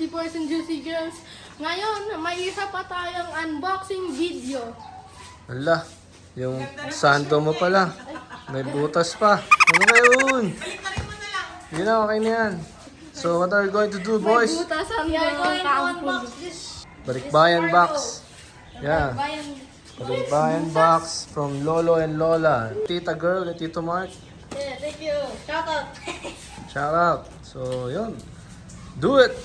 boys and juicy girls. Ngayon, may isa pa tayong unboxing video. Hala, yung sando mo pala. May butas pa. Ano ba yun? Yun na, okay na yan. So what are we going to do, boys? May butas ang unbox this. Balikbayan box. Yeah. Balikbayan box from Lolo and Lola. Tita girl and Tito Mark. Yeah, thank you. Shout out. Shout out. So, yun. Do it!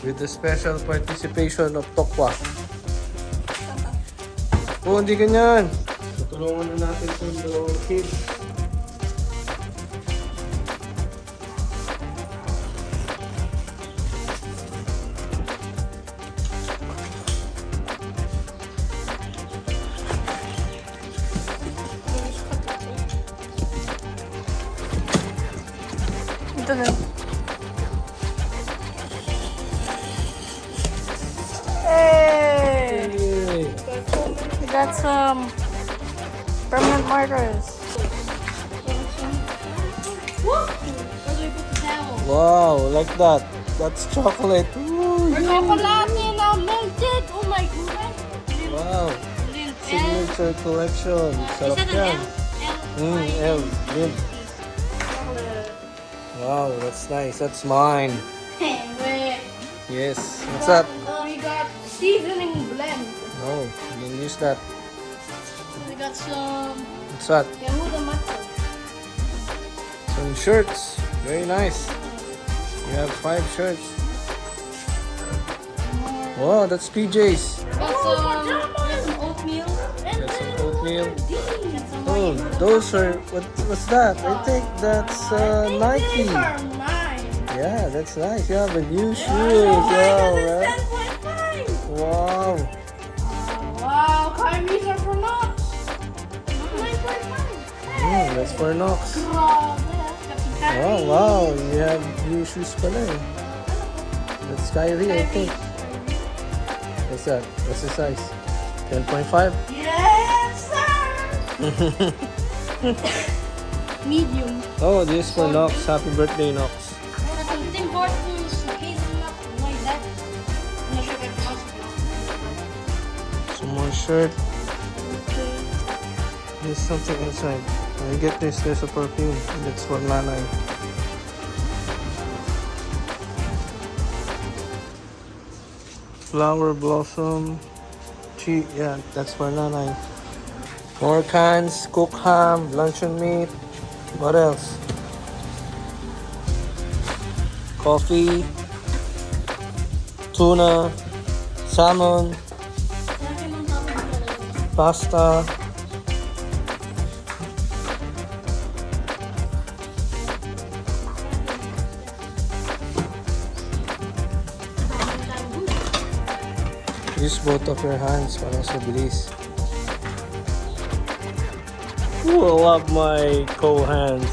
With the special participation of Tokwa. Oh, hindi ganyan. Tutulungan na natin itong dalawang kids. Ito na. Hey! We got some permanent markers. Wow, like that. That's chocolate. Ooh, Chocolate now melted. Oh my goodness. wow. Signature collection. Sarap yan. L. Mint. Wow, that's nice. That's mine. Wait. Yes. What's that? We got seasoning blend. No, you can use that. We got some What's that? Yahuda matcha. Some shirts. Very nice. You have 5 shirts. Wow, that's PJs. Got some oatmeal. Got some oatmeal. Oh, those are what's that? I think that's Nike. These are mine. Yeah, that's nice. You have a new shoes. Wow, right? 10.5. Wow. Wow, Kyrie's are for Knox. 9.5. That's for Knox. Grabe. Oh, wow. You have new shoes pala eh. That's Kyrie, I think. What's that? What's the size? 10.5? Yes, sir. Medium. Oh, this is for Knox. Happy birthday, Knox. Something important hazelnut like that. I'm not sure if it's possible. Some more shirt. There's something inside. When you get this, there's a perfume. That's for Nanay. Flower blossom. Yeah, that's for Nanay. More cans, cooked ham, luncheon meat. What else? Coffee, tuna, salmon, pasta. Use both of your hands para sa bilis. Ooh, I love my co-hands.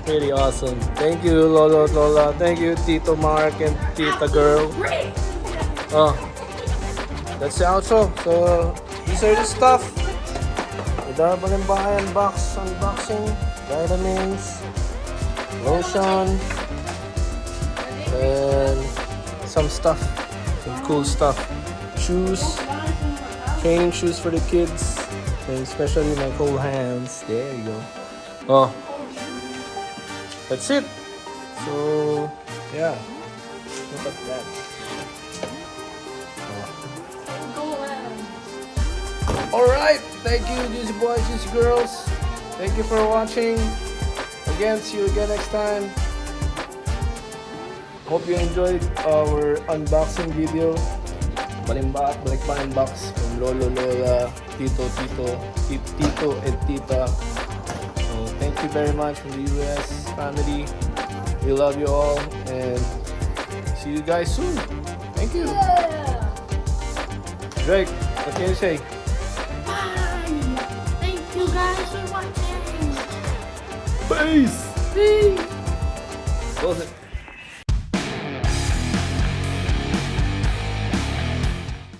Pretty awesome. Thank you, Lolo, Lola. Thank you, Tito Mark and Tita girl. Oh, that's the outro. So, these are the stuff. With our balikbayan box unboxing, vitamins, lotion, and some stuff, some cool stuff. Shoes, training shoes for the kids, and especially my cold hands. There you go. Oh, that's it. So, yeah, look at that. All right, thank you, juicy boys, juicy girls. Thank you for watching. Again, see you again next time. Hope you enjoyed our unboxing video. Balikbayan box from Lolo, Lola, Tito, and Tita. So thank you very much from the US family. We love you all and see you guys soon. Thank you. Drake, what can you say? Bye. Thank you guys for watching. Peace. Peace. Close it.